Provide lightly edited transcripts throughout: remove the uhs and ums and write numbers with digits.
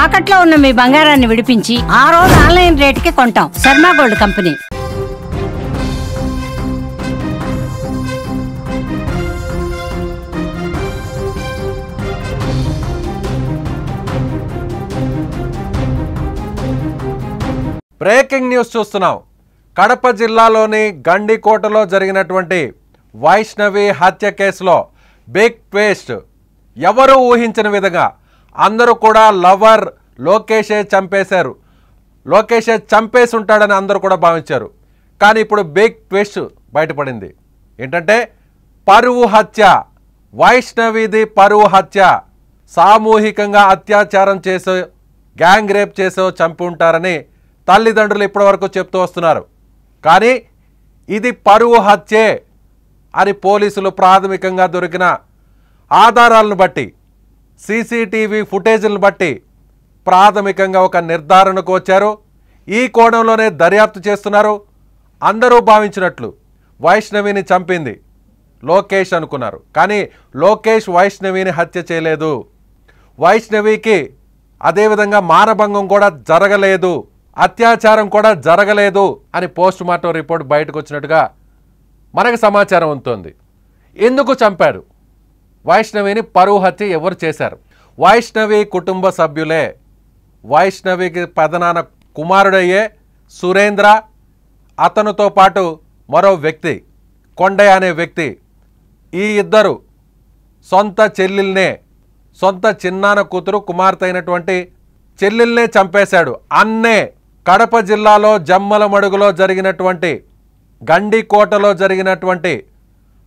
తాకట్లో ఉన్న మీ బంగారాన్ని విడిపించి ఆ రోజు ఆన్లైన్ రేటుకి కొంటాం. Sharma gold company. Breaking news చూస్తున్నాం. కడప జిల్లాలోని గండికోటలో జరిగినటువంటి వైష్ణవి హత్య కేసులో బిగ్ ట్విస్ట్. ఎవరు ఊహించిన విధంగా అందరూ కూడా లవర్ లోకేషే చంపేశారు, లోకేషే చంపేసి ఉంటాడని అందరూ కూడా భావించారు. కానీ ఇప్పుడు బిగ్ ట్విస్ట్ బయటపడింది. ఏంటంటే పరువు హత్య, వైష్ణవిది పరువు హత్య. సామూహికంగా అత్యాచారం చేసో గ్యాంగ్ రేప్ చేసో చంపి ఉంటారని తల్లిదండ్రులు ఇప్పటివరకు చెప్తూ వస్తున్నారు. కానీ ఇది పరువు హత్యే అని పోలీసులు ప్రాథమికంగా దొరికిన ఆధారాలను బట్టి, సీసీటీవీ ఫుటేజ్లను బట్టి ప్రాథమికంగా ఒక నిర్ధారణకు వచ్చారు. ఈ కోణంలోనే దర్యాప్తు చేస్తున్నారు. అందరూ భావించినట్లు వైష్ణవిని చంపింది లోకేష్ అనుకున్నారు. కానీ లోకేష్ వైష్ణవిని హత్య చేయలేదు. వైష్ణవికి అదేవిధంగా మానభంగం కూడా జరగలేదు, అత్యాచారం కూడా జరగలేదు అని పోస్ట్ మార్టం రిపోర్ట్ బయటకు వచ్చినట్టుగా మనకు సమాచారం ఉంటుంది. ఎందుకు చంపాడు వైష్ణవిని? పరువు హత్య ఎవరు చేశారు? వైష్ణవి కుటుంబ సభ్యులే. వైష్ణవికి పెదనాన్న కుమారుడయ్యే సురేంద్ర, అతనితో పాటు మరో వ్యక్తి కొండయ్య అనే వ్యక్తి, ఈ ఇద్దరు సొంత చెల్లెల్నే, సొంత చిన్నాన్న కూతురు కుమార్తె అయినటువంటి చెల్లెల్నే చంపేశాడు. అన్నే కడప జిల్లాలో జమ్మలమడుగులో జరిగినటువంటి గండికోటలో జరిగినటువంటి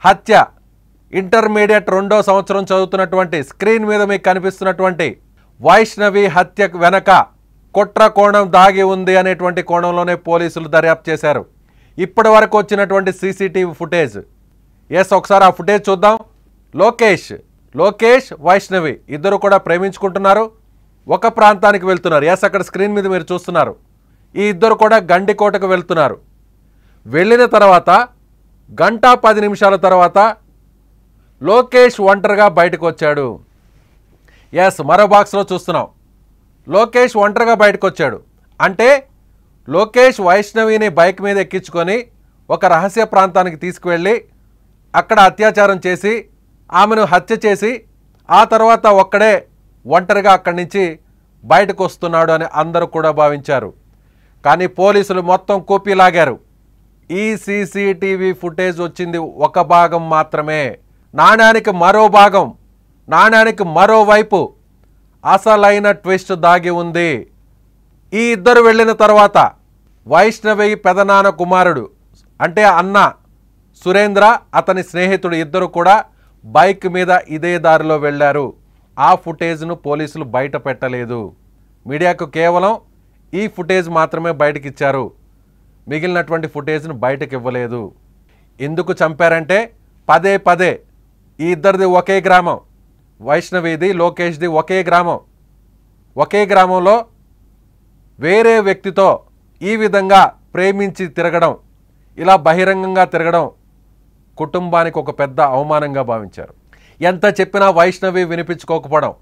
హత్య, ఇంటర్మీడియట్ 2వ సంవత్సరం చదువుతున్నటువంటి, స్క్రీన్ మీద మీకు కనిపిస్తున్నటువంటి వైష్ణవి హత్య వెనక కుట్ర కోణం దాగి ఉంది అనేటువంటి కోణంలోనే పోలీసులు దర్యాప్తు చేశారు. ఇప్పటి వరకు వచ్చినటువంటి సీసీటీవీ ఫుటేజ్, ఒకసారి ఆ ఫుటేజ్ చూద్దాం. లోకేష్ వైష్ణవి ఇద్దరు కూడా ప్రేమించుకుంటున్నారు, ఒక ప్రాంతానికి వెళ్తున్నారు. అక్కడ స్క్రీన్ మీద మీరు చూస్తున్నారు. ఈ ఇద్దరు కూడా గండికోటకు వెళ్తున్నారు. వెళ్ళిన తర్వాత 1:10 నిమిషాల తర్వాత లోకేష్ ఒంటరిగా బయటకు వచ్చాడు. మరో బాక్స్లో చూస్తున్నాం. లోకేష్ ఒంటరిగా బయటకు వచ్చాడు అంటే లోకేష్ వైష్ణవిని బైక్ మీద ఎక్కించుకొని ఒక రహస్య ప్రాంతానికి తీసుకువెళ్ళి అక్కడ అత్యాచారం చేసి ఆమెను హత్య చేసి ఆ తర్వాత ఒక్కడే ఒంటరిగా అక్కడి నుంచి బయటకు వస్తున్నాడు అని అందరూ కూడా భావించారు. కానీ పోలీసులు మొత్తం కూపీ లాగారు. ఈ సీసీటీవీ ఫుటేజ్ వచ్చింది ఒక భాగం మాత్రమే. నాణ్యానికి మరో భాగం, నాణ్యానికి మరోవైపు అసలైన ట్విస్ట్ దాగి ఉంది. ఈ ఇద్దరు వెళ్ళిన తర్వాత వైష్ణవి పెదనాన్న కుమారుడు అంటే అన్న సురేంద్ర, అతని స్నేహితుడు ఇద్దరు కూడా బైక్ మీద ఇదే దారిలో వెళ్ళారు. ఆ ఫుటేజ్ను పోలీసులు బయట పెట్టలేదు. మీడియాకు కేవలం ఈ ఫుటేజ్ మాత్రమే బయటకు ఇచ్చారు. మిగిలినటువంటి ఫుటేజ్ను బయటకు ఇవ్వలేదు. ఎందుకు చంపారంటే పదే ఈ ఇద్దరిది ఒకే గ్రామం, వైష్ణవిది లోకేష్ది ఒకే గ్రామం. ఒకే గ్రామంలో వేరే వ్యక్తితో ఈ విధంగా ప్రేమించి తిరగడం, ఇలా బహిరంగంగా తిరగడం కుటుంబానికి ఒక పెద్ద అవమానంగా భావించారు. ఎంత చెప్పినా వైష్ణవి వినిపించుకోకపోవడం,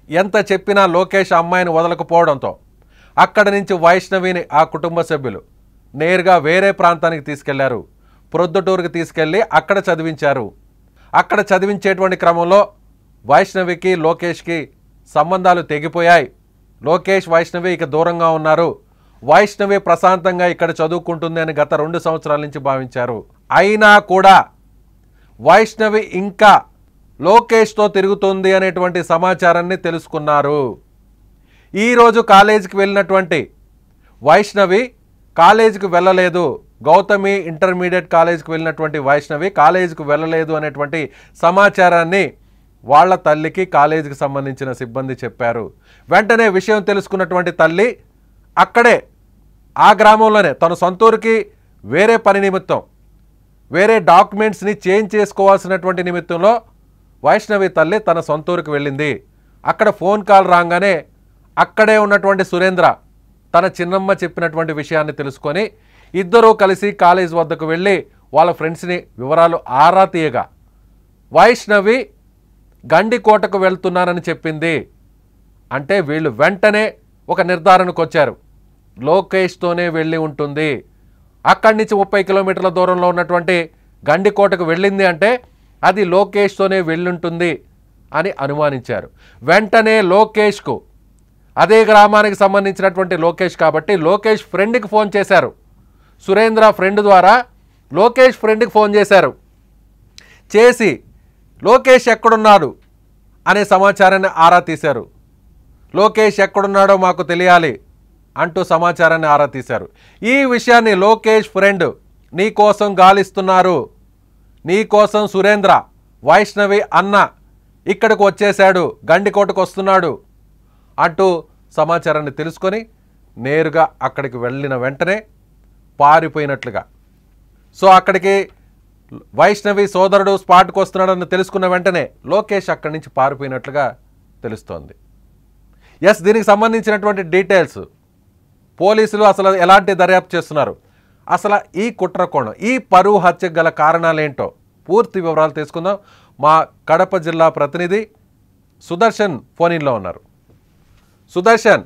ఎంత చెప్పినా లోకేష్ అమ్మాయిని వదలకపోవడంతో అక్కడి నుంచి వైష్ణవిని ఆ కుటుంబ సభ్యులు నేరుగా వేరే ప్రాంతానికి తీసుకెళ్లారు. ప్రొద్దుటూరుకి తీసుకెళ్ళి అక్కడ చదివించారు. అక్కడ చదివించేటువంటి క్రమంలో వైష్ణవికి లోకేష్కి సంబంధాలు తెగిపోయాయి. లోకేష్ వైష్ణవి ఇక దూరంగా ఉన్నారు. వైష్ణవి ప్రశాంతంగా ఇక్కడ చదువుకుంటుంది అని గత 2 సంవత్సరాల నుంచి భావించారు. అయినా కూడా వైష్ణవి ఇంకా లోకేష్తో తిరుగుతుంది అనేటువంటి సమాచారాన్ని తెలుసుకున్నారు. ఈరోజు కాలేజీకి వెళ్ళినటువంటి వైష్ణవి కాలేజీకి వెళ్ళలేదు. గౌతమి ఇంటర్మీడియట్ కాలేజీకి వెళ్ళినటువంటి వైష్ణవి కాలేజీకి వెళ్ళలేదు అనేటువంటి సమాచారాన్ని వాళ్ళ తల్లికి కాలేజీకి సంబంధించిన సిబ్బంది చెప్పారు. వెంటనే విషయం తెలుసుకున్నటువంటి తల్లి అక్కడే ఆ గ్రామంలోనే తన సొంతూరుకి వేరే పని నిమిత్తం, వేరే డాక్యుమెంట్స్ని చేంజ్ చేసుకోవాల్సినటువంటి నిమిత్తంలో వైష్ణవి తల్లి తన సొంతూరుకి వెళ్ళింది. అక్కడ ఫోన్ కాల్ రాగానే అక్కడే ఉన్నటువంటి సురేంద్ర తన చిన్నమ్మ చెప్పినటువంటి విషయాన్ని తెలుసుకొని ఇద్దరూ కలిసి కాలేజ్ వద్దకు వెళ్ళి వాళ్ళ ఫ్రెండ్స్ని వివరాలు ఆరా తీయగా వైష్ణవి గండికోటకు వెళ్తున్నానని చెప్పింది. అంటే వీళ్ళు వెంటనే ఒక నిర్ధారణకు వచ్చారు. లోకేష్తోనే వెళ్ళి ఉంటుంది. అక్కడి నుంచి 30 కిలోమీటర్ల దూరంలో ఉన్నటువంటి గండికోటకు వెళ్ళింది అంటే అది లోకేష్తోనే వెళ్ళుంటుంది అని అనుమానించారు. వెంటనే లోకేష్కు, అదే గ్రామానికి సంబంధించినటువంటి లోకేష్ కాబట్టి లోకేష్ ఫ్రెండ్కి ఫోన్ చేశారు. సురేంద్ర ఫ్రెండ్ ద్వారా లోకేష్ ఫ్రెండ్కి ఫోన్ చేశారు. చేసి లోకేష్ ఎక్కడున్నాడు అనే సమాచారాన్ని ఆరా తీశారు. లోకేష్ ఎక్కడున్నాడో మాకు తెలియాలి అంటూ సమాచారాన్ని ఆరా తీశారు. ఈ విషయాన్ని లోకేష్ ఫ్రెండ్, నీ కోసం గాలిస్తున్నారు, నీ కోసం సురేంద్ర, వైష్ణవి అన్న ఇక్కడికి వచ్చేశాడు, గండికోటకు వస్తున్నాడు అంటూ సమాచారాన్ని తెలుసుకొని నేరుగా అక్కడికి వెళ్ళిన వెంటనే పారిపోయినట్లుగా. సో అక్కడికి వైష్ణవి సోదరుడు స్పాట్కి వస్తున్నాడని తెలుసుకున్న వెంటనే లోకేష్ అక్కడి నుంచి పారిపోయినట్లుగా తెలుస్తోంది. ఎస్, దీనికి సంబంధించినటువంటి డీటెయిల్స్ పోలీసులు అసలు ఎలాంటి దర్యాప్తు చేస్తున్నారు, అసలు ఈ కుట్ర కోణం, ఈ పరువు హత్యకు గల కారణాలేంటో పూర్తి వివరాలు తీసుకుందాం. మా కడప జిల్లా ప్రతినిధి సుదర్శన్ ఫోన్-ఇన్లో ఉన్నారు. సుదర్శన్,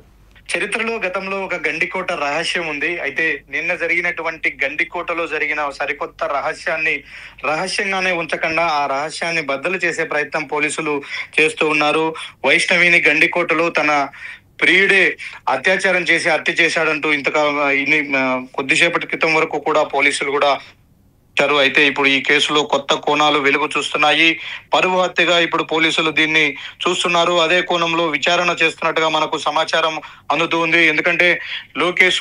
చరిత్రలో గతంలో ఒక గండికోట రహస్యం ఉంది. అయితే నిన్న జరిగినటువంటి గండికోటలో జరిగిన సరికొత్త రహస్యాన్ని రహస్యంగానే ఉంచకుండా ఆ రహస్యాన్ని బద్దలు చేసే ప్రయత్నం పోలీసులు చేస్తూ ఉన్నారు. వైష్ణవిని గండికోటలో తన ప్రియుడే అత్యాచారం చేసి హత్య చేశాడంటూ కొద్దిసేపటి క్రితం వరకు కూడా పోలీసులు కూడా అయితే ఇప్పుడు ఈ కేసులో కొత్త కోణాలు వెలుగు చూస్తున్నాయి. పరువు హత్యగా ఇప్పుడు పోలీసులు దీన్ని చూస్తున్నారు. అదే కోణంలో విచారణ చేస్తున్నట్టుగా మనకు సమాచారం అందుతూ ఉంది. ఎందుకంటే లోకేష్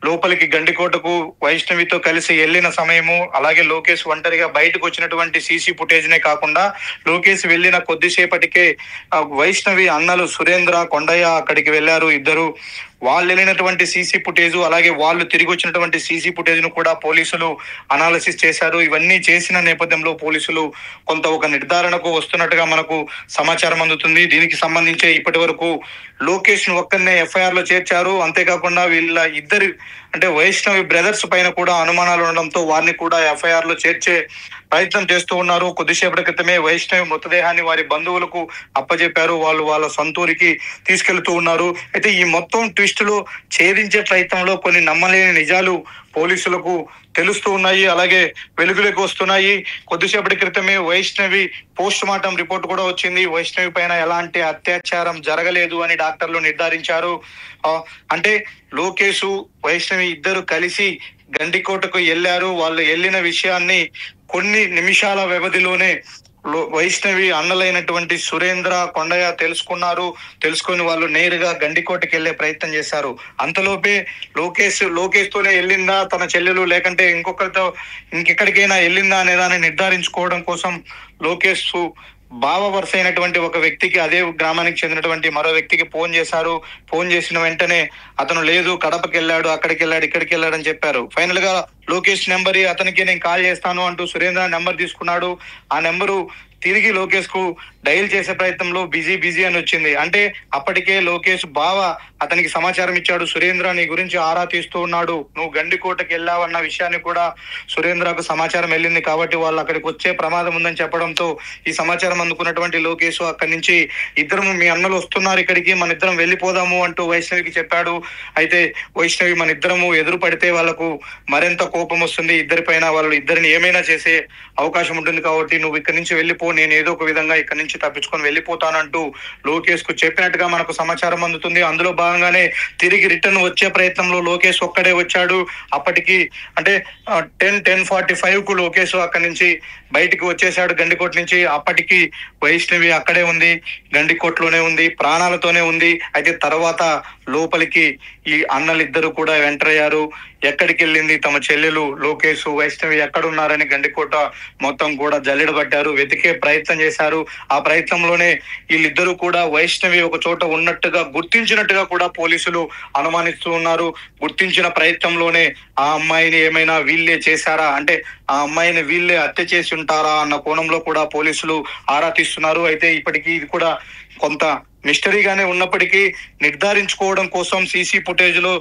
లోపలికి గండికోటకు వైష్ణవితో కలిసి వెళ్ళిన సమయము, అలాగే లోకేష్ ఒంటరిగా బయటకు వచ్చినటువంటి సీసీ ఫుటేజ్ నే కాకుండా లోకేష్ వెళ్ళిన కొద్దిసేపటికే వైష్ణవి అన్నలు సురేంద్ర, కొండయ్య అక్కడికి వెళ్ళారు. ఇద్దరు వాళ్ళు వెళ్ళినటువంటి సీసీ ఫుటేజ్, అలాగే వాళ్ళు తిరిగి వచ్చినటువంటి సీసీ ఫుటేజ్ ను కూడా పోలీసులు అనాలిసిస్ చేశారు. ఇవన్నీ చేసిన నేపథ్యంలో పోలీసులు ఒక నిర్ధారణకు వస్తున్నట్టుగా మనకు సమాచారం అందుతుంది. దీనికి సంబంధించి ఇప్పటి వరకు లోకేష్ ను ఒక్కరినే ఎఫ్ఐఆర్ లో చేర్చారు. అంతేకాకుండా వీళ్ళ ఇద్దరు అంటే వైష్ణవి బ్రదర్స్ పైన కూడా అనుమానాలు ఉండడంతో వారిని కూడా ఎఫ్ఐఆర్ లో చేర్చే ప్రయత్నం చేస్తూ ఉన్నారు. కొద్దిసేపటి క్రితమే వైష్ణవి మృతదేహాన్ని వారి బంధువులకు అప్పజెప్పారు. వాళ్ళు వాళ్ళ సొంతూరికి తీసుకెళ్తూ ఉన్నారు. అయితే ఈ మొత్తం ట్విస్ట్ లో ఛేదించే ప్రయత్నంలో కొన్ని నమ్మలేని నిజాలు పోలీసులకు తెలుస్తూ ఉన్నాయి, అలాగే వెలుగులోకి వస్తున్నాయి. కొద్దిసేపటి క్రితమే వైష్ణవి పోస్ట్ మార్టం రిపోర్ట్ కూడా వచ్చింది. వైష్ణవి పైన ఎలాంటి అత్యాచారం జరగలేదు అని డాక్టర్లు నిర్ధారించారు. అంటే లోకేష్, వైష్ణవి ఇద్దరు కలిసి గండికోటకు వెళ్ళారు. వాళ్ళు వెళ్ళిన విషయాన్ని కొన్ని నిమిషాల వ్యవధిలోనే వైష్ణవి అన్నలైనటువంటి సురేంద్ర, కొండయ్య తెలుసుకొని వాళ్ళు నేరుగా గండికోటకి వెళ్లే ప్రయత్నం చేశారు. అంతలోపే లోకేష్ తోనే వెళ్ళిందా తన చెల్లెలు, లేకంటే ఇంకెక్కడికైనా వెళ్ళిందా అనే దాన్ని నిర్ధారించుకోవడం కోసం లోకేష్ బావ వరుస అయినటువంటి ఒక వ్యక్తికి, అదే గ్రామానికి చెందినటువంటి మరో వ్యక్తికి ఫోన్ చేశారు. ఫోన్ చేసిన వెంటనే అతను లేదు, కడపకి వెళ్ళాడు, అక్కడికి వెళ్ళాడు, ఇక్కడికి వెళ్ళాడు అని చెప్పారు. ఫైనల్ గా లోకేష్ నెంబర్ అతనికి నేను కాల్ చేస్తాను అంటూ సురేంద్ర నెంబర్ తీసుకున్నాడు. ఆ నెంబరు తిరిగి లోకేష్ కు డైల్ చేసే ప్రయత్నంలో బిజీ అని వచ్చింది. అంటే అప్పటికే లోకేష్ బావ అతనికి సమాచారం ఇచ్చాడు, సురేంద్ర నీ గురించి ఆరా తీస్తూ ఉన్నాడు, నువ్వు గండికోటకి వెళ్ళావన్న విషయాన్ని కూడా సురేంద్రకు సమాచారం వెళ్ళింది. కాబట్టి వాళ్ళు అక్కడికి వచ్చే ప్రమాదం ఉందని చెప్పడంతో ఈ సమాచారం అందుకున్నటువంటి లోకేష్ అక్కడి నుంచి ఇద్దరు మీ అన్నలు వస్తున్నారు ఇక్కడికి, మన ఇద్దరం వెళ్ళిపోదాము అంటూ వైష్ణవికి చెప్పాడు. అయితే వైష్ణవి మన ఇద్దరము ఎదురు పడితే వాళ్ళకు మరింత కోపం వస్తుంది ఇద్దరి పైన, వాళ్ళు ఇద్దరిని ఏమైనా చేసే అవకాశం ఉంటుంది, కాబట్టి నువ్వు ఇక్కడి నుంచి వెళ్ళిపో, నేను ఏదో ఒక విధంగా ఇక్కడి నుంచి తప్పించుకొని వెళ్ళిపోతానంటూ లోకేష్ కు చెప్పినట్టుగా మనకు సమాచారం అందుతుంది. అందులో భాగంగానే తిరిగి రిటర్న్ వచ్చే ప్రయత్నంలో లోకేష్ ఒక్కడే వచ్చాడు. అప్పటికి అంటే 10:45 కు లోకేష్ అక్కడి నుంచి బయటికి వచ్చేసాడు గండికోట నుంచి. అప్పటికి వైష్ణవి అక్కడే ఉంది, గండికోటలోనే ఉంది, ప్రాణాలతోనే ఉంది. అయితే తర్వాత లోపలికి ఈ అన్నలిద్దరు కూడా ఎంటర్ అయ్యారు. ఎక్కడికి వెళ్ళింది తమ చెల్లెలు, లోకేష్, వైష్ణవి ఎక్కడున్నారని గండికోట మొత్తం కూడా జల్లెడబట్టారు, వెతికే ప్రయత్నం చేశారు. ఆ ప్రయత్నంలోనే వీళ్ళిద్దరూ కూడా వైష్ణవి ఒక చోట ఉన్నట్టుగా గుర్తించినట్టుగా కూడా పోలీసులు అనుమానిస్తూ ఉన్నారు. గుర్తించిన ప్రయత్నంలోనే ఆ అమ్మాయిని ఏమైనా వీళ్ళే చేశారా, అంటే ఆ అమ్మాయిని వీళ్ళే హత్య చేసి ఉంటారా అన్న కోణంలో కూడా పోలీసులు ఆరా తీస్తున్నారు. అయితే ఇప్పటికీ ఇది కూడా కొంత మిస్టరీగానే ఉన్నప్పటికీ నిర్ధారించుకోవడం కోసం సీసీ ఫుటేజ్ లో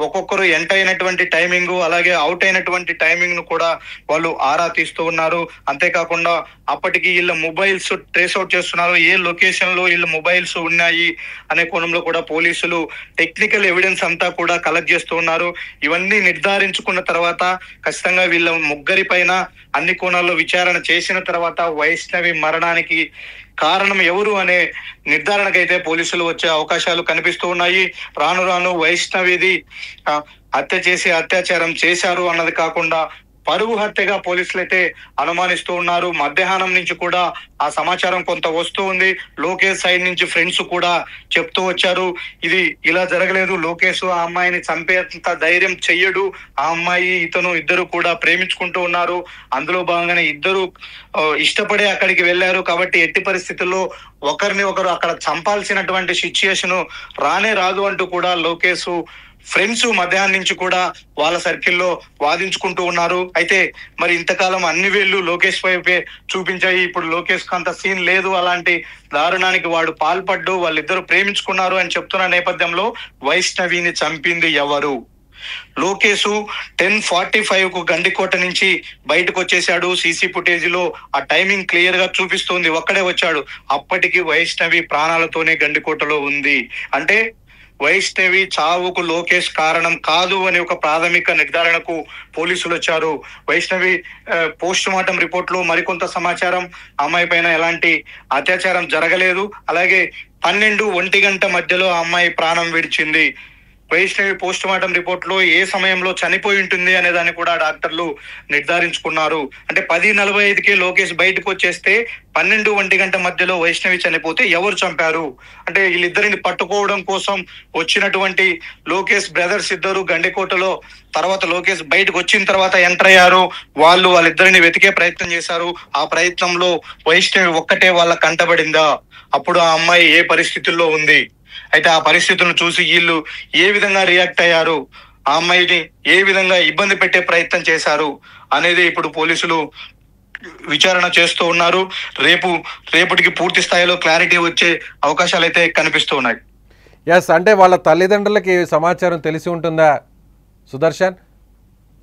ఒక్కొక్కరు ఎంటర్ అయినటువంటి టైమింగ్ అలాగే అవుట్ అయినటువంటి టైమింగ్ ను కూడా వాళ్ళు ఆరా తీస్తూ ఉన్నారు. అంతేకాకుండా అప్పటికి వీళ్ళ మొబైల్స్ ట్రేస్ అవుట్ చేస్తున్నారు, ఏ లొకేషన్ లో వీళ్ళ మొబైల్స్ ఉన్నాయి అనే కోణంలో కూడా పోలీసులు టెక్నికల్ ఎవిడెన్స్ అంతా కూడా కలెక్ట్ చేస్తూ ఉన్నారు. ఇవన్నీ నిర్ధారించుకున్న తర్వాత ఖచ్చితంగా వీళ్ళ ముగ్గురి పైన అన్ని కోణాల్లో విచారణ చేసిన తర్వాత వైష్ణవి మరణానికి కారణం ఎవరు అనే నిర్ధారణకైతే పోలీసులు వచ్చే అవకాశాలు కనిపిస్తూ ఉన్నాయి. రాను రాను వైష్ణవిది హత్య చేసి అత్యాచారం చేశారు అన్నది కాకుండా పరువు హత్యగా పోలీసులు అయితే అనుమానిస్తూ ఉన్నారు. మధ్యాహ్నం నుంచి కూడా ఆ సమాచారం కొంత వస్తూ ఉంది. లోకేష్ సైడ్ నుంచి ఫ్రెండ్స్ కూడా చెప్తూ వచ్చారు, ఇది ఇలా జరగలేదు, లోకేష్ ఆ అమ్మాయిని చంపేంత ధైర్యం చెయ్యడు, ఆ అమ్మాయి ఇతను ఇద్దరు కూడా ప్రేమించుకుంటూ ఉన్నారు, అందులో భాగంగానే ఇద్దరు ఇష్టపడే అక్కడికి వెళ్ళారు కాబట్టి ఎట్టి పరిస్థితుల్లో ఒకరిని ఒకరు అక్కడ చంపాల్సినటువంటి సిచ్యుయేషన్ రానే రాదు అంటూ కూడా లోకేష్ ఫ్రెండ్స్ మధ్యాహ్నం నుంచి కూడా వాళ్ళ సర్కిల్లో వాదించుకుంటూ ఉన్నారు. అయితే మరి ఇంతకాలం అన్ని వేళ్ళు లోకేష్ వైపే చూపించాయి. ఇప్పుడు లోకేష్ అంత సీన్ లేదు, అలాంటి దారుణానికి వాడు పాల్పడ్డు, వాళ్ళిద్దరు ప్రేమించుకున్నారు అని చెప్తున్న నేపథ్యంలో వైష్ణవిని చంపింది ఎవరు? లోకేష్ 10:45 కు గండికోట నుంచి బయటకు వచ్చేసాడు. సీసీ ఫుటేజ్ లో ఆ టైమింగ్ క్లియర్ గా చూపిస్తుంది, ఒక్కడే వచ్చాడు. అప్పటికి వైష్ణవి ప్రాణాలతోనే గండికోటలో ఉంది. అంటే వైష్ణవి చావుకు లోకేష్ కారణం కాదు అని ఒక ప్రాథమిక నిర్ధారణకు పోలీసులు వచ్చారు. వైష్ణవి పోస్ట్ మార్టం రిపోర్ట్ లో మరికొంత సమాచారం, అమ్మాయి పైన ఎలాంటి అత్యాచారం జరగలేదు, అలాగే 12-1 గంట మధ్యలో ఆ అమ్మాయి ప్రాణం విడిచింది. వైష్ణవి పోస్ట్ మార్టం రిపోర్ట్ లో ఏ సమయంలో చనిపోయి ఉంటుంది అనే దాన్ని కూడా డాక్టర్లు నిర్ధారించుకున్నారు. అంటే 10:45కే లోకేష్ బయటకు వచ్చేస్తే 12-1 గంట మధ్యలో వైష్ణవి చనిపోతే ఎవరు చంపారు? అంటే వీళ్ళిద్దరిని పట్టుకోవడం కోసం వచ్చినటువంటి లోకేష్ బ్రదర్స్ ఇద్దరు గండికోటలో తర్వాత లోకేష్ బయటకు వచ్చిన తర్వాత ఎంటర్ అయ్యారు. వాళ్ళిద్దరిని వెతికే ప్రయత్నం చేశారు. ఆ ప్రయత్నంలో వైష్ణవి ఒక్కటే వాళ్ళ కంటబడిందా? అప్పుడు ఆ అమ్మాయి ఏ పరిస్థితుల్లో ఉంది? అయితే ఆ పరిస్థితులను చూసి వీళ్ళు ఏ విధంగా రియాక్ట్ అయ్యారు, ఆ అమ్మాయిని ఏ విధంగా ఇబ్బంది పెట్టే ప్రయత్నం చేశారు అనేది ఇప్పుడు పోలీసులు విచారణ చేస్తూ ఉన్నారు. రేపటికి పూర్తి స్థాయిలో క్లారిటీ వచ్చే అవకాశాలు అయితే కనిపిస్తూ ఉన్నాయి. ఎస్, అంటే వాళ్ళ తల్లిదండ్రులకి సమాచారం తెలిసి ఉంటుందా సుదర్శన్?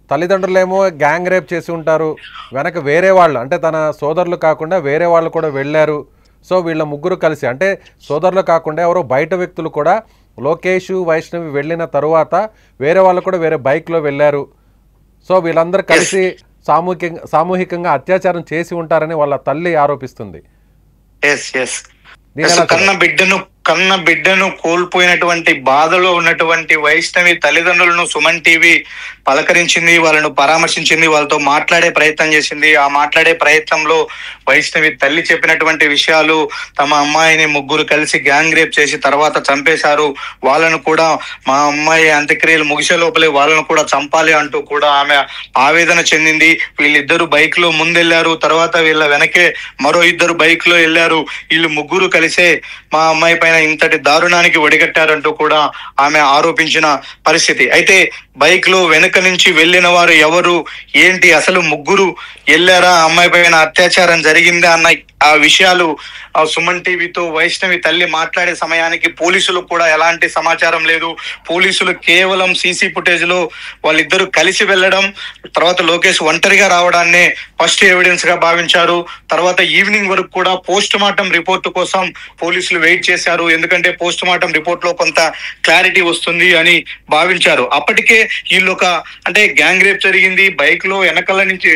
తల్లిదండ్రులేమో గ్యాంగ్ రేప్ చేసి ఉంటారు, వెనక వేరే వాళ్ళు అంటే తన సోదరులు కాకుండా వేరే వాళ్ళు కూడా వెళ్ళారు. సో వీళ్ళ ముగ్గురు కలిసి, అంటే సోదరులు కాకుండా ఎవరో బయట వ్యక్తులు కూడా లోకేష్ వైష్ణవి వెళ్ళిన తరువాత వేరే వాళ్ళు కూడా వేరే బైక్లో వెళ్ళారు. సో వీళ్ళందరూ కలిసి సామూహికంగా అత్యాచారం చేసి ఉంటారని వాళ్ళ తల్లి ఆరోపిస్తుంది. కన్న బిడ్డను కోల్పోయినటువంటి బాధలో ఉన్నటువంటి వైష్ణవి తల్లిదండ్రులను సుమన్ టీవీ పలకరించింది, వాళ్ళను పరామర్శించింది, వాళ్ళతో మాట్లాడే ప్రయత్నం చేసింది. ఆ మాట్లాడే ప్రయత్నంలో వైష్ణవి తల్లి చెప్పినటువంటి విషయాలు, తమ అమ్మాయిని ముగ్గురు కలిసి గ్యాంగ్ రేప్ చేసి తర్వాత చంపేశారు, వాళ్ళను కూడా మా అమ్మాయి అంత్యక్రియలు ముగిసే లోపలే వాళ్ళను కూడా చంపాలి అంటూ కూడా ఆమె ఆవేదన చెందింది. వీళ్ళిద్దరు బైక్ లో ముందెళ్లారు, తర్వాత వీళ్ళ వెనకే మరో ఇద్దరు బైక్ లో వెళ్ళారు. వీళ్ళు ముగ్గురు కలిసే మా అమ్మాయి పైన ఇంతటి దారుణానికి ఒడిగట్టారంటూ కూడా ఆమె ఆరోపించిన పరిస్థితి. అయితే బైక్ లో వెనుక నుంచి వెళ్ళిన వారు ఎవరు, ఏంటి, అసలు ముగ్గురు వెళ్ళారా, అమ్మాయి పైన అత్యాచారం జరిగిందా అన్న ఆ విషయాలు సుమన్ టీవీతో వైష్ణవి తల్లి మాట్లాడే సమయానికి పోలీసులకు కూడా ఎలాంటి సమాచారం లేదు. పోలీసులు కేవలం సీసీ ఫుటేజ్ లో వాళ్ళిద్దరూ కలిసి వెళ్ళడం, తర్వాత లోకేష్ ఒంటరిగా రావడాన్నే ఫస్ట్ ఎవిడెన్స్ గా భావించారు. తర్వాత ఈవినింగ్ వరకు కూడా పోస్ట్ మార్టం రిపోర్ట్ కోసం పోలీసులు వెయిట్ చేశారు. ఎందుకంటే పోస్ట్ మార్టం రిపోర్ట్ లో కొంత క్లారిటీ వస్తుంది అని భావించారు. అప్పటికే వీళ్ళు అంటే గ్యాంగ్ రేప్ జరిగింది, బైక్ లో వెనకాల నుంచి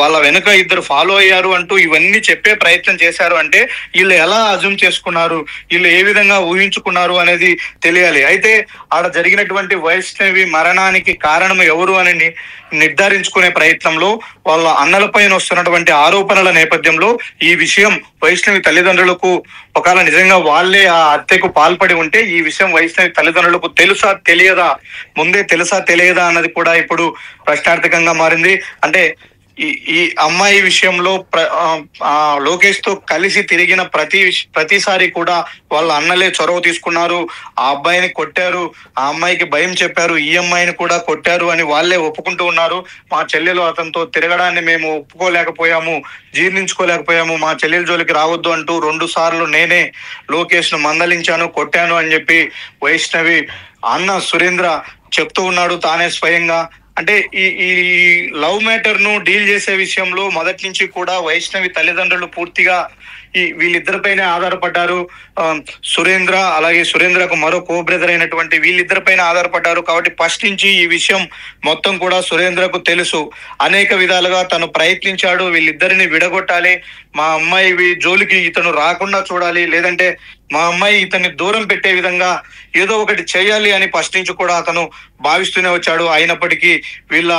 వాళ్ళ వెనుక ఇద్దరు ఫాలో అయ్యారు అంటూ ఇవన్నీ చెప్పే ప్రయత్నం చేశారు. అంటే వీళ్ళు ఎలా అజ్యూమ్ చేసుకున్నారు, వీళ్ళు ఏ విధంగా ఊహించుకున్నారు అనేది తెలియాలి. అయితే ఆడ జరిగినటువంటి వైష్ణవి మరణానికి కారణం ఎవరు అని నిర్ధారించుకునే ప్రయత్నంలో వాళ్ళ అన్నలపైన వస్తున్నటువంటి ఆరోపణల నేపథ్యంలో ఈ విషయం వైష్ణవి తల్లిదండ్రులకు ఒకవేళ నిజంగా వాళ్ళే ఆ హత్యకు పాల్పడి ఉంటే ఈ విషయం వైష్ణవి తల్లిదండ్రులకు తెలుసా తెలియదా, ముందే తెలుసా తెలియదా అన్నది కూడా ఇప్పుడు ప్రశ్నార్థకంగా మారింది. అంటే ఈ ఈ అమ్మాయి విషయంలో లోకేష్ తో కలిసి తిరిగిన ప్రతిసారి కూడా వాళ్ళ అన్నలే చొరవ తీసుకున్నారు. ఆ అబ్బాయిని కొట్టారు, ఆ అమ్మాయికి భయం చెప్పారు, ఈ అమ్మాయిని కూడా కొట్టారు అని వాళ్ళే ఒప్పుకుంటూ ఉన్నారు. మా చెల్లెలు అతనితో తిరగడాన్ని మేము ఒప్పుకోలేకపోయాము, జీర్ణించుకోలేకపోయాము, మా చెల్లెల జోలికి రావద్దు అంటూ 2 సార్లు నేనే లోకేష్ ను మందలించాను, కొట్టాను అని చెప్పి వైష్ణవి అన్న సురేంద్ర చెప్తూ ఉన్నాడు తానే స్వయంగా. అంటే ఈ లవ్ మ్యాటర్ ను డీల్ చేసే విషయంలో మొదటి నుంచి కూడా వైష్ణవి తల్లిదండ్రులు పూర్తిగా వీళ్ళిద్దరిపైనే ఆధారపడ్డారు. సురేంద్ర అలాగే సురేంద్రకు మరో కో బ్రదర్ అయినటువంటి వీళ్ళిద్దరిపైన ఆధారపడ్డారు. కాబట్టి ఫస్ట్ నుంచి ఈ విషయం మొత్తం కూడా సురేంద్రకు తెలుసు. అనేక విధాలుగా తను ప్రయత్నించాడు, వీళ్ళిద్దరిని విడగొట్టాలి, మా అమ్మాయి జోలికి ఇతను రాకుండా చూడాలి, లేదంటే మా అమ్మాయి ఇతన్ని దూరం పెట్టే విధంగా ఏదో ఒకటి చేయాలి అని ఫస్ట్ నుంచి కూడా అతను భావిస్తూనే వచ్చాడు. అయినప్పటికీ వీళ్ళ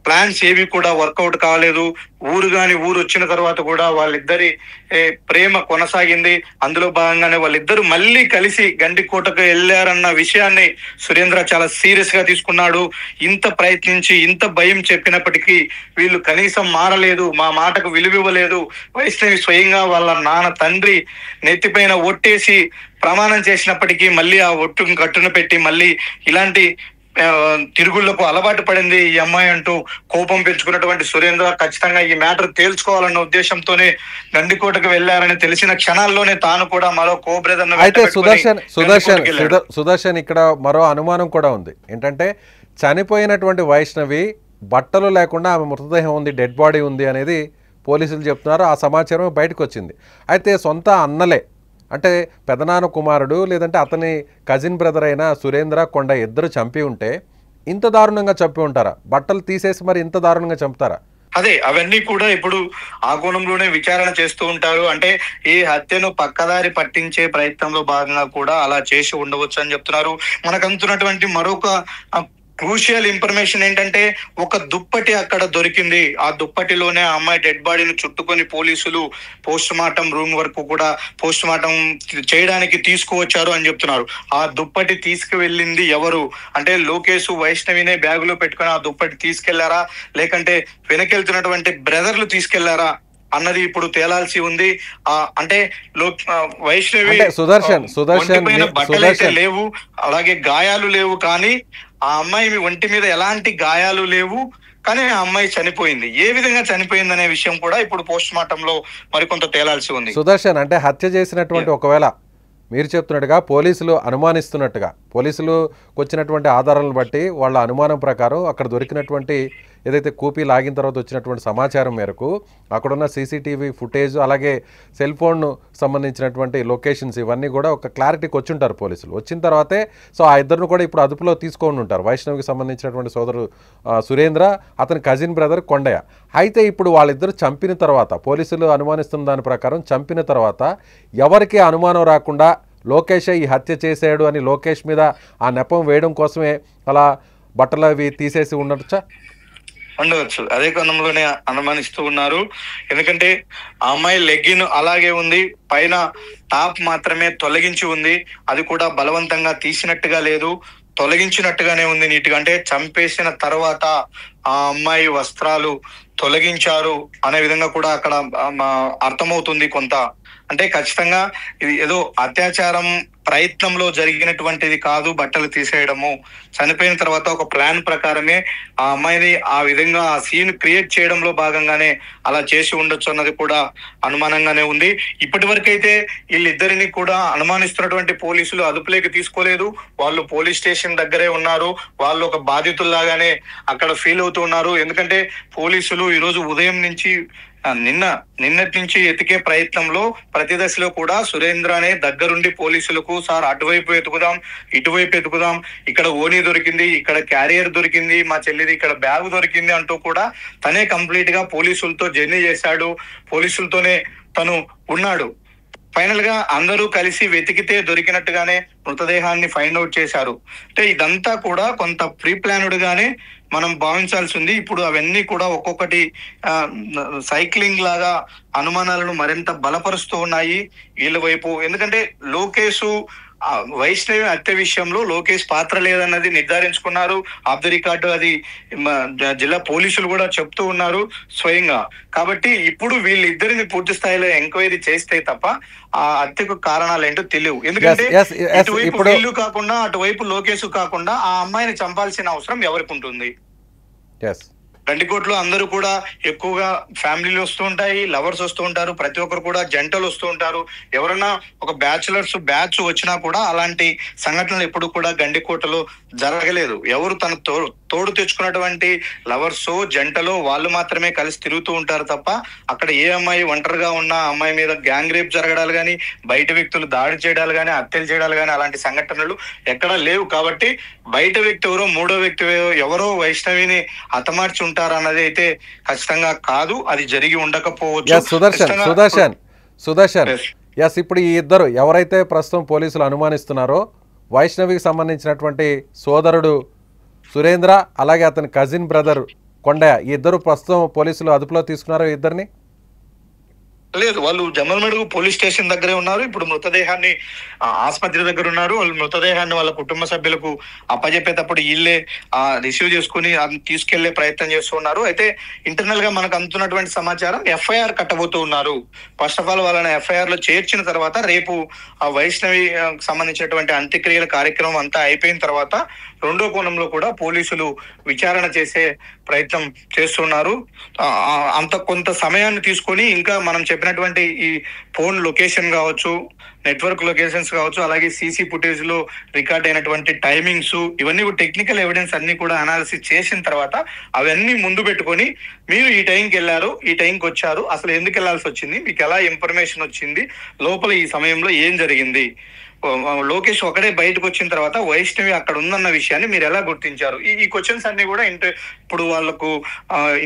ప్లాన్స్ ఏవి కూడా వర్కౌట్ కాలేదు. ఊరు వచ్చిన తర్వాత కూడా వాళ్ళిద్దరి ప్రేమ కొనసాగింది. అందులో భాగంగానే వాళ్ళిద్దరు మళ్ళీ కలిసి గండికోటకు వెళ్ళారన్న విషయాన్ని సురేంద్ర చాలా సీరియస్ గా తీసుకున్నాడు. ఇంత ప్రయత్నించి ఇంత భయం చెప్పినప్పటికీ వీళ్ళు కనీసం మారలేదు, మా మాటకు విలువివ్వలేదు. వైష్ణవి స్వయంగా వాళ్ళ నాన్న తండ్రి నెత్తిపైన ఒట్టేసి ప్రమాణం చేసినప్పటికీ మళ్ళీ ఆ ఒట్టును కట్టున పెట్టి మళ్ళీ ఇలాంటి తిరుగుళ్లకు అలవాటు పడింది ఈ అమ్మాయి అంటూ కోపం పెంచుకున్నటువంటి సురేంద్ర ఖచ్చితంగా ఈ మ్యాటర్ తేల్చుకోవాలన్న ఉద్దేశంతోనే గండికోటకు వెళ్లారని తెలిసిన క్షణాల్లోనే తాను కూడా మరో కో బ్రదర్. అయితే సుదర్శన్ ఇక్కడ మరో అనుమానం కూడా ఉంది. ఏంటంటే చనిపోయినటువంటి వైష్ణవి బట్టలు లేకుండా ఆమె మృతదేహం ఉంది, డెడ్ బాడీ ఉంది అనేది పోలీసులు చెప్తున్నారు. ఆ సమాచారం బయటకు వచ్చింది. అయితే సొంత అన్నలే అంటే పెదనాన్న కుమారుడు లేదంటే అతని కజిన్ బ్రదర్ అయిన సురేంద్ర కొండ ఇద్దరు చంపి ఉంటే ఇంత దారుణంగా చంపి ఉంటారా? బట్టలు తీసేసి మరి ఇంత దారుణంగా చంపుతారా? అదే అవన్నీ కూడా ఇప్పుడు ఆ కోణంలోనే విచారణ చేస్తూ ఉంటారు. అంటే ఈ హత్యను పక్కదారి పట్టించే ప్రయత్నంలో భాగంగా కూడా అలా చేసి ఉండవచ్చు అని చెప్తున్నారు. మనకు అందుతున్నటువంటి మరొక క్రూషియల్ ఇన్ఫర్మేషన్ ఏంటంటే ఒక దుప్పటి అక్కడ దొరికింది. ఆ దుప్పటిలోనే ఆ అమ్మాయి డెడ్ బాడీని చుట్టుకొని పోలీసులు పోస్ట్ మార్టం రూమ్ వరకు కూడా పోస్ట్ మార్టం చేయడానికి తీసుకువచ్చారు అని చెప్తున్నారు. ఆ దుప్పటి తీసుకువెళ్ళింది ఎవరు అంటే లోకేష్ వైష్ణవినే బ్యాగులో పెట్టుకుని ఆ దుప్పటి తీసుకెళ్లారా, లేకంటే వెనకెళ్తున్నటువంటి బ్రదర్లు తీసుకెళ్లారా అన్నది ఇప్పుడు తేలాల్సి ఉంది. అంటే వైష్ణవి బట్టలు అయితే లేవు, అలాగే గాయాలు లేవు, కానీ ఆ అమ్మాయి ఒంటి మీద ఎలాంటి గాయాలు లేవు, కానీ ఆ అమ్మాయి చనిపోయింది. ఏ విధంగా చనిపోయింది అనే విషయం కూడా ఇప్పుడు పోస్ట్ మార్టం లో మరికొంత తేలాల్సి ఉంది. సుదర్శన్ అంటే హత్య చేసినటువంటి ఒకవేళ మీరు చెప్తున్నట్టుగా పోలీసులు అనుమానిస్తున్నట్టుగా పోలీసులకు వచ్చినటువంటి ఆధారాలను బట్టి వాళ్ళ అనుమానం ప్రకారం అక్కడ దొరికినటువంటి ఏదైతే కూపీ లాగిన తర్వాత వచ్చినటువంటి సమాచారం మేరకు అక్కడున్న సీసీటీవీ ఫుటేజ్ అలాగే సెల్ ఫోన్ సంబంధించినటువంటి లొకేషన్స్ ఇవన్నీ కూడా ఒక క్లారిటీకి వచ్చుంటారు పోలీసులు. వచ్చిన తర్వాతే సో ఆ ఇద్దరిని కూడా ఇప్పుడు అదుపులో తీసుకొని ఉంటారు. వైష్ణవికి సంబంధించినటువంటి సోదరు సురేంద్ర, అతని కజిన్ బ్రదర్ కొండయ్య. అయితే ఇప్పుడు వాళ్ళిద్దరు చంపిన తర్వాత పోలీసులు అనుమానిస్తున్న దాని ప్రకారం చంపిన తర్వాత ఎవరికి అనుమానం రాకుండా లోకేషే ఈ హత్య చేశాడు అని లోకేష్ మీద ఆ నెపం వేయడం కోసమే అలా బట్టలు అవి తీసేసి ఉండొచ్చా? ఉండవచ్చు. అదే కోణంలోనే అనుమానిస్తూ ఉన్నారు. ఎందుకంటే ఆ అమ్మాయి లెగ్గిన్ అలాగే ఉంది, పైన టాప్ మాత్రమే తొలగించి ఉంది. అది కూడా బలవంతంగా తీసినట్టుగా లేదు, తొలగించినట్టుగానే ఉంది నీట్గా. అంటే చంపేసిన తర్వాత ఆ అమ్మాయి వస్త్రాలు తొలగించారు అనే విధంగా కూడా అక్కడ అర్థమవుతుంది కొంత. అంటే ఖచ్చితంగా ఇది ఏదో అత్యాచారం ప్రయత్నంలో జరిగినటువంటిది కాదు బట్టలు తీసేయడము. చనిపోయిన తర్వాత ఒక ప్లాన్ ప్రకారమే ఆ అమ్మాయిని ఆ విధంగా ఆ సీన్ క్రియేట్ చేయడంలో భాగంగానే అలా చేసి ఉండొచ్చు అన్నది కూడా అనుమానంగానే ఉంది. ఇప్పటి వరకైతే వీళ్ళిద్దరిని కూడా అనుమానిస్తున్నటువంటి పోలీసులు అదుపులోకి తీసుకోలేదు. వాళ్ళు పోలీస్ స్టేషన్ దగ్గరే ఉన్నారు. వాళ్ళు ఒక బాధితుల్లాగానే అక్కడ ఫీల్ అవుతూ ఉన్నారు. ఎందుకంటే పోలీసులు ఈరోజు ఉదయం నుంచి నిన్నటి నుంచి ఎతికే ప్రయత్నంలో ప్రతి దశలో కూడా సురేంద్రనే దగ్గరుండి పోలీసులకు సార్ అటువైపు ఎతుకుదాం, ఇటువైపు ఎతుకుదాం, ఇక్కడ ఓనీ దొరికింది, ఇక్కడ క్యారియర్ దొరికింది, మా చెల్లిది ఇక్కడ బ్యాగ్ దొరికింది అంటూ కూడా తనే కంప్లీట్ గా పోలీసులతో జర్నీ చేశాడు, పోలీసులతోనే తను ఉన్నాడు. ఫైనల్ గా అందరూ కలిసి వెతికితే దొరికినట్టుగానే మృతదేహాన్ని ఫైండ్ అవుట్ చేశారు. అంటే ఇదంతా కూడా కొంత ప్రీ ప్లాన్డ్ గానే మనం భావించాల్సి ఉంది. ఇప్పుడు అవన్నీ కూడా ఒక్కొక్కటి సైక్లింగ్ లాగా అనుమానాలను మరింత బలపరుస్తూ ఉన్నాయి వీళ్ళ వైపు. ఎందుకంటే లోకేష్ వైష్ణవి హత్య విషయంలో లోకేష్ పాత్ర లేదన్నది నిర్ధారించుకున్నారు. ఆఫ్ ది రికార్డు అది జిల్లా పోలీసులు కూడా చెప్తూ ఉన్నారు స్వయంగా. కాబట్టి ఇప్పుడు వీళ్ళిద్దరిని పూర్తి స్థాయిలో ఎంక్వైరీ చేస్తే తప్ప ఆ హత్యకు కారణాలు ఏంటో తెలియవు. ఎందుకంటే ఇటువైపు వీళ్ళు కాకుండా అటువైపు లోకేష్ కాకుండా ఆ అమ్మాయిని చంపాల్సిన అవసరం ఎవరికి ఉంటుంది? గండికోటలో అందరూ కూడా ఎక్కువగా ఫ్యామిలీలు వస్తూ ఉంటాయి, లవర్స్ వస్తూ ఉంటారు, ప్రతి ఒక్కరు కూడా జంటలు వస్తూ ఉంటారు. ఎవరైనా ఒక బ్యాచులర్స్ బ్యాచ్ వచ్చినా కూడా అలాంటి సంఘటనలు ఎప్పుడు కూడా గండికోటలో జరగలేదు. ఎవరు తన తోడు తెచ్చుకున్నటువంటి లవర్స్ జంటలో వాళ్ళు మాత్రమే కలిసి తిరుగుతూ ఉంటారు తప్ప అక్కడ ఏ అమ్మాయి ఒంటరిగా ఉన్న అమ్మాయి మీద గ్యాంగ్ రేప్ జరగడాలు కానీ, బయట వ్యక్తులు దాడి చేయడాలు కానీ, హత్యలు చేయడాలు కానీ అలాంటి సంఘటనలు ఎక్కడా లేవు. కాబట్టి బయట వ్యక్తి ఎవరో, మూడో వ్యక్తి ఎవరో వైష్ణవిని హతమార్చి ఉంటారన్నది అయితే ఖచ్చితంగా కాదు. అది జరిగి ఉండకపోవచ్చు. సుదర్శన్ ఇప్పుడు ఈ ఇద్దరు ఎవరైతే ప్రస్తుతం పోలీసులు అనుమానిస్తున్నారో వైష్ణవికి సంబంధించినటువంటి సోదరుడు సురేంద్ర, అలాగే అతని కజిన్ బ్రదర్ కొండయ్య, ఈ ఇద్దరు ప్రస్తుతం పోలీసులు అదుపులో తీసుకున్నారో ఇద్దరిని? లేదు, వాళ్ళు జమ్మలమడుగు పోలీస్ స్టేషన్ దగ్గరే ఉన్నారు. ఇప్పుడు మృతదేహాన్ని ఆసుపత్రి దగ్గర ఉన్నారు. వాళ్ళు మృతదేహాన్ని వాళ్ళ కుటుంబ సభ్యులకు అప్పజెప్పేటప్పుడు వీళ్ళే రిసీవ్ చేసుకుని అది తీసుకెళ్లే ప్రయత్నం చేస్తున్నారు. అయితే ఇంటర్నల్ గా మనకు అందుతున్నటువంటి సమాచారం ఎఫ్ఐఆర్ కట్టబోతూ ఉన్నారు. ఫస్ట్ ఆఫ్ ఆల్ వాళ్ళని ఎఫ్ఐఆర్ లో చేర్చిన తర్వాత రేపు ఆ వైష్ణవి సంబంధించినటువంటి అంత్యక్రియల కార్యక్రమం అంతా అయిపోయిన తర్వాత రెండో కోణంలో కూడా పోలీసులు విచారణ చేసే ప్రయత్నం చేస్తున్నారు. అంత కొంత సమయాన్ని తీసుకొని ఇంకా మనం చెప్పినటువంటి ఈ ఫోన్ లొకేషన్ కావచ్చు, నెట్వర్క్ లొకేషన్స్ కావచ్చు, అలాగే సీసీ ఫుటేజ్ లో రికార్డ్ అయినటువంటి టైమింగ్స్, ఇవన్నీ టెక్నికల్ ఎవిడెన్స్ అన్ని కూడా అనాలిసిస్ చేసిన తర్వాత అవన్నీ ముందు పెట్టుకొని మీరు ఈ టైంకి వెళ్ళారు, ఈ టైంకి వచ్చారు, అసలు ఎందుకు వెళ్లాల్సి వచ్చింది, మీకు ఎలా ఇన్ఫర్మేషన్ వచ్చింది, లోపల ఈ సమయంలో ఏం జరిగింది, లోకేష్ ఒకడే బయటకు వచ్చిన తర్వాత వైష్ణవి అక్కడ ఉందన్న విషయాన్ని మీరు ఎలా గుర్తించారు, ఈ క్వశ్చన్స్ అన్ని కూడా ఇప్పుడు వాళ్ళకు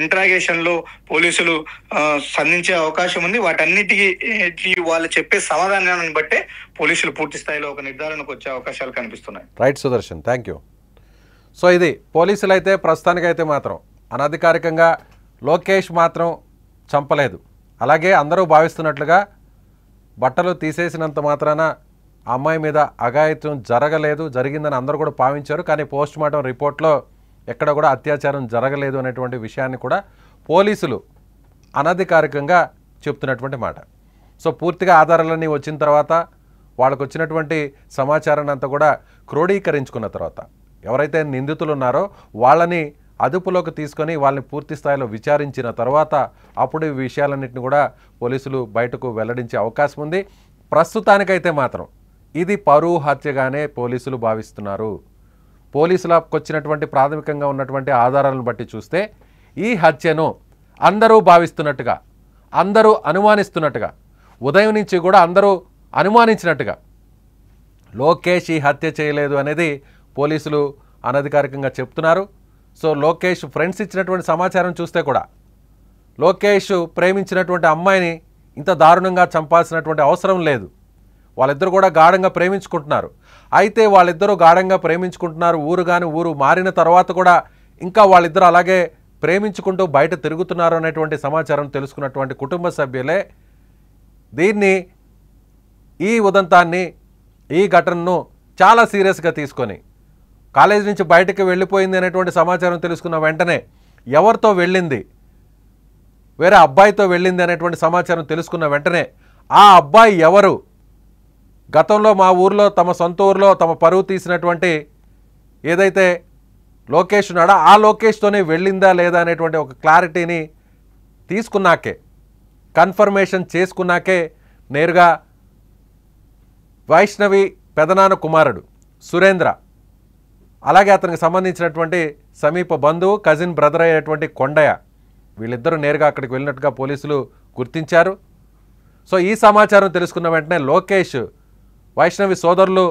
ఇంట్రాగేషన్ లో పోలీసులు సంధించే అవకాశం ఉంది. వాటన్నిటికీ వాళ్ళు చెప్పే సమాధానాన్ని బట్టే పోలీసులు పూర్తి స్థాయిలో ఒక నిర్ధారణకు వచ్చే అవకాశాలు కనిపిస్తున్నాయి. Right Sudarshan, thank you. So ఇది పోలీసులు అయితే ప్రస్తుతానికైతే మాత్రం అనధికారికంగా లోకేష్ మాత్రం చంపలేదు, అలాగే అందరూ భావిస్తున్నట్లుగా బట్టలు తీసేసినంత మాత్రాన ఆ అమ్మాయి మీద అఘాయిత్యం జరగలేదు, జరిగిందని అందరూ కూడా భావించారు. కానీ పోస్ట్ మార్టం రిపోర్ట్లో ఎక్కడ కూడా అత్యాచారం జరగలేదు అనేటువంటి విషయాన్ని కూడా పోలీసులు అనధికారికంగా చెప్తున్నటువంటి మాట. సో పూర్తిగా ఆధారాలన్నీ వచ్చిన తర్వాత వాళ్ళకు వచ్చినటువంటి సమాచారాన్ని అంతా కూడా క్రోడీకరించుకున్న తర్వాత ఎవరైతే నిందితులు ఉన్నారో వాళ్ళని అదుపులోకి తీసుకొని వాళ్ళని పూర్తి స్థాయిలో విచారించిన తర్వాత అప్పుడు ఈ విషయాలన్నింటినీ కూడా పోలీసులు బయటకు వెల్లడించే అవకాశం ఉంది. ప్రస్తుతానికైతే మాత్రం ఇది పరువు హత్యగానే పోలీసులు భావిస్తున్నారు. పోలీసులకు వచ్చినటువంటి ప్రాథమికంగా ఉన్నటువంటి ఆధారాలను బట్టి చూస్తే ఈ హత్యను అందరూ భావిస్తున్నట్టుగా, అందరూ అనుమానిస్తున్నట్టుగా, ఉదయం నుంచి కూడా అందరూ అనుమానించినట్టుగా లోకేష్ ఈ హత్య చేయలేదు అనేది పోలీసులు అనధికారికంగా చెప్తున్నారు. సో లోకేష్ ఫ్రెండ్స్ ఇచ్చినటువంటి సమాచారం చూస్తే కూడా లోకేష్ ప్రేమించినటువంటి అమ్మాయిని ఇంత దారుణంగా చంపాల్సినటువంటి అవసరం లేదు. వాళ్ళిద్దరూ కూడా గాఢంగా ప్రేమించుకుంటున్నారు. అయితే వాళ్ళిద్దరూ గాఢంగా ప్రేమించుకుంటున్నారు, ఊరు మారిన తర్వాత కూడా ఇంకా వాళ్ళిద్దరూ అలాగే ప్రేమించుకుంటూ బయట తిరుగుతున్నారు అనేటువంటి సమాచారం తెలుసుకున్నటువంటి కుటుంబ సభ్యులే దీన్ని, ఈ ఉదంతాన్ని, ఈ ఘటనను చాలా సీరియస్గా తీసుకొని కాలేజీ నుంచి బయటకు వెళ్ళిపోయింది అనేటువంటి సమాచారం తెలుసుకున్న వెంటనే ఎవరితో వెళ్ళింది, వేరే అబ్బాయితో వెళ్ళింది అనేటువంటి సమాచారం తెలుసుకున్న వెంటనే ఆ అబ్బాయి ఎవరు, గతంలో మా ఊర్లో తమ సొంత ఊర్లో తమ పరువు తీసినటువంటి ఏదైతే లోకేష్ ఉన్నాడో ఆ లోకేష్తోనే వెళ్ళిందా లేదా అనేటువంటి ఒక క్లారిటీని తీసుకున్నాకే, కన్ఫర్మేషన్ చేసుకున్నాకే నేరుగా వైష్ణవి పెదనాన్న కుమారుడు సురేంద్ర, అలాగే అతనికి సంబంధించినటువంటి సమీప బంధువు కజిన్ బ్రదర్ అయ్యేటువంటి కొండయ్య, వీళ్ళిద్దరూ నేరుగా అక్కడికి వెళ్ళినట్టుగా పోలీసులు గుర్తించారు. సో ఈ సమాచారం తెలుసుకున్న వెంటనే లోకేష్, వైష్ణవి సోదరులు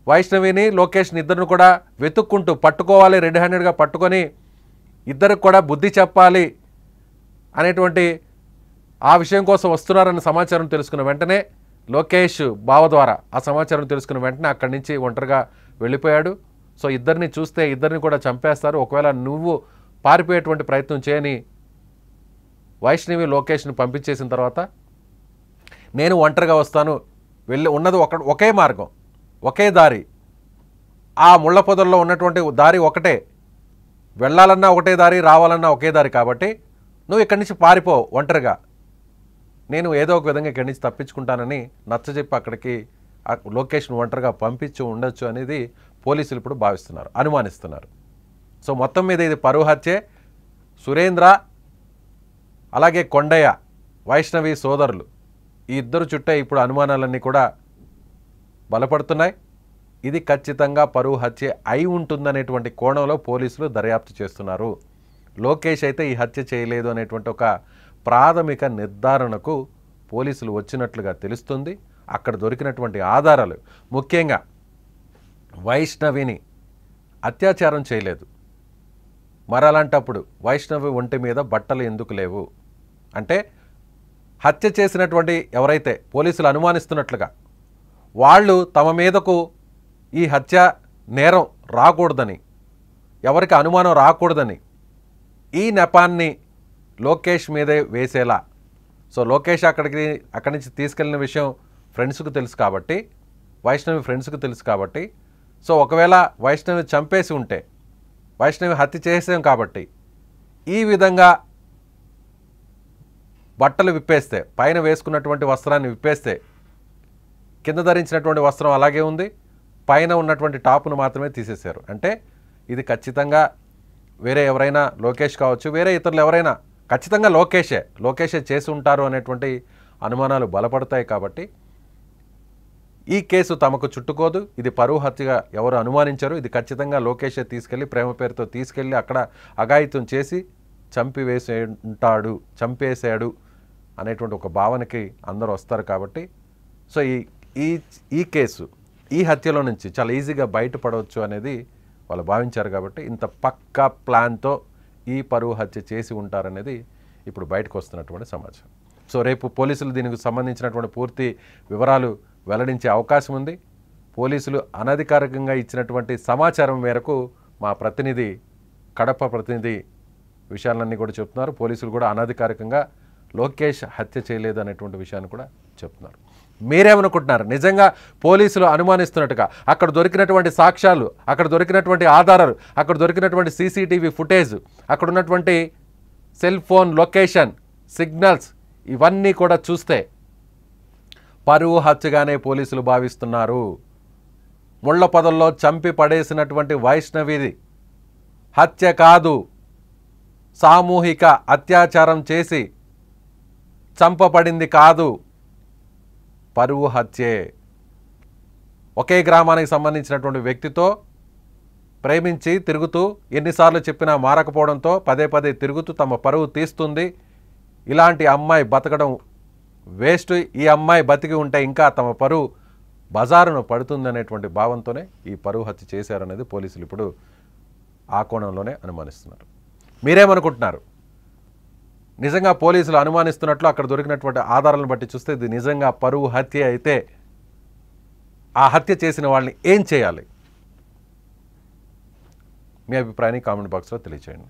వైష్ణవిని లోకేష్ని ఇద్దరిని కూడా వెతుక్కుంటూ పట్టుకోవాలి, రెడ్ హ్యాండెడ్గా పట్టుకొని ఇద్దరికి కూడా బుద్ధి చెప్పాలి అనేటువంటి ఆ విషయం కోసం వస్తున్నారన్న సమాచారం తెలుసుకున్న వెంటనే లోకేష్ బావ ద్వారా ఆ సమాచారం తెలుసుకున్న వెంటనే అక్కడి నుంచి ఒంటరిగా వెళ్ళిపోయాడు. సో ఇద్దరిని చూస్తే ఇద్దరిని కూడా చంపేస్తారు, ఒకవేళ నువ్వు పారిపోయేటువంటి ప్రయత్నం చేయని వైష్ణవి లోకేష్ని పంపించేసిన తర్వాత నేను ఒంటరిగా వస్తాను, వెళ్ళి ఉన్నది ఒకే మార్గం, ఒకే దారి, ఆ ముళ్ళ పొదల్లో ఉన్నటువంటి దారి ఒకటే, వెళ్ళాలన్నా ఒకటే దారి, రావాలన్నా ఒకే దారి. కాబట్టి నువ్వు ఇక్కడి నుంచి పారిపో ఒంటరిగా, నేను ఏదో ఒక విధంగా ఇక్కడి నుంచి తప్పించుకుంటానని నచ్చజెప్పి అక్కడికి లొకేషన్ ఒంటరిగా పంపించి ఉండొచ్చు అనేది పోలీసులు ఇప్పుడు భావిస్తున్నారు, అనుమానిస్తున్నారు. సో మొత్తం మీద ఇది పరువు హత్యే. సురేంద్ర అలాగే కొండయ్య, వైష్ణవి సోదరులు, ఈ ఇద్దరు చుట్టే ఇప్పుడు అనుమానాలన్నీ కూడా బలపడుతున్నాయి. ఇది ఖచ్చితంగా పరువు హత్య అయి ఉంటుందనేటువంటి కోణంలో పోలీసులు దర్యాప్తు చేస్తున్నారు. లోకేష్ అయితే ఈ హత్య చేయలేదు అనేటువంటి ఒక ప్రాథమిక నిర్ధారణకు పోలీసులు వచ్చినట్లుగా తెలుస్తుంది. అక్కడ దొరికినటువంటి ఆధారాలు, ముఖ్యంగా వైష్ణవిని అత్యాచారం చేయలేదు, మరి అలాంటప్పుడు వైష్ణవి ఒంటి మీద బట్టలు ఎందుకు లేవు అంటే, హత్య చేసినటువంటి ఎవరైతే పోలీసులు అనుమానిస్తున్నట్లుగా వాళ్ళు తమ మీదకు ఈ హత్య నేరం రాకూడదని, ఎవరికి అనుమానం రాకూడదని ఈ నెపాన్ని లోకేష్ మీదే వేసేలా. సో లోకేష్ అక్కడి నుంచి తీసుకెళ్లిన విషయం ఫ్రెండ్స్కు తెలుసు కాబట్టి, వైష్ణవి ఫ్రెండ్స్కు తెలుసు కాబట్టి, సో ఒకవేళ వైష్ణవి చంపేసి ఉంటే, వైష్ణవి హత్య చేసాం కాబట్టి, ఈ విధంగా బట్టలు విప్పేస్తే, పైన వేసుకున్నటువంటి వస్త్రాన్ని విప్పేస్తే, కింద ధరించినటువంటి వస్త్రం అలాగే ఉంది, పైన ఉన్నటువంటి టాపును మాత్రమే తీసేశారు. అంటే ఇది ఖచ్చితంగా వేరే ఎవరైనా, లోకేష్ కావచ్చు, వేరే ఇతరులు ఎవరైనా, ఖచ్చితంగా లోకేషే చేసి ఉంటారు అనేటువంటి అనుమానాలు బలపడతాయి. కాబట్టి ఈ కేసు తమకు చుట్టుకోదు, ఇది పరువు హత్యగా ఎవరు అనుమానించరు, ఇది ఖచ్చితంగా లోకేషే తీసుకెళ్ళి ప్రేమ పేరుతో తీసుకెళ్ళి అక్కడ అఘాయిత్యం చేసి చంపేశాడు అనేటువంటి ఒక భావనకి అందరూ వస్తారు. కాబట్టి సో ఈ కేసు, ఈ హత్యలో నుంచి చాలా ఈజీగా బయటపడవచ్చు అనేది వాళ్ళు భావించారు. కాబట్టి ఇంత పక్కా ప్లాన్తో ఈ పరువు హత్య చేసి ఉంటారనేది ఇప్పుడు బయటకు వస్తున్నటువంటి సమాచారం. సో రేపు పోలీసులు దీనికి సంబంధించినటువంటి పూర్తి వివరాలు వెల్లడించే అవకాశం ఉంది. పోలీసులు అనధికారికంగా ఇచ్చినటువంటి సమాచారం మేరకు మా ప్రతినిధి, కడప ప్రతినిధి విషయాలన్నీ కూడా చెప్తున్నారు. పోలీసులు కూడా అనధికారికంగా లోకేష్ హత్య చేయలేదు అనేటువంటి విషయాన్ని కూడా చెప్తున్నారు. మీరేమనుకుంటున్నారు? నిజంగా పోలీసులు అనుమానిస్తున్నట్టుగా అక్కడ దొరికినటువంటి సాక్ష్యాలు, అక్కడ దొరికినటువంటి ఆధారాలు, అక్కడ దొరికినటువంటి సీసీటీవీ ఫుటేజ్, అక్కడ ఉన్నటువంటి సెల్ ఫోన్ లొకేషన్, సిగ్నల్స్, ఇవన్నీ కూడా చూస్తే పరువు హత్యగానే పోలీసులు భావిస్తున్నారు. ముళ్ళ పొదల్లో చంపి పడేసినటువంటి వైష్ణవిది హత్య కాదు, సామూహిక అత్యాచారం చేసి చంపబడింది కాదు, పరువు హత్యే. ఒకే గ్రామానికి సంబంధించినటువంటి వ్యక్తితో ప్రేమించి తిరుగుతూ, ఎన్నిసార్లు చెప్పినా మారకపోవడంతో పదే పదే తిరుగుతూ తమ పరువు తీస్తుంది. ఇలాంటి అమ్మాయి బతకడం వేస్ట్, ఈ అమ్మాయి బతికి ఉంటే ఇంకా తమ పరువు బజారును పడుతుందనేటువంటి భావంతోనే ఈ పరువు హత్య చేశారనేది పోలీసులు ఇప్పుడు ఆ కోణంలోనే అనుమానిస్తున్నారు. మీరేమనుకుంటున్నారు? నిజంగా పోలీసులు అనుమానిస్తున్నట్లు అక్కడ దొరికినటువంటి ఆధారాలను బట్టి చూస్తే ఇది నిజంగా పరువు హత్య అయితే ఆ హత్య చేసిన వాళ్ళని ఏం చేయాలి? మీ అభిప్రాయాన్ని కామెంట్ బాక్స్లో తెలియచేయండి.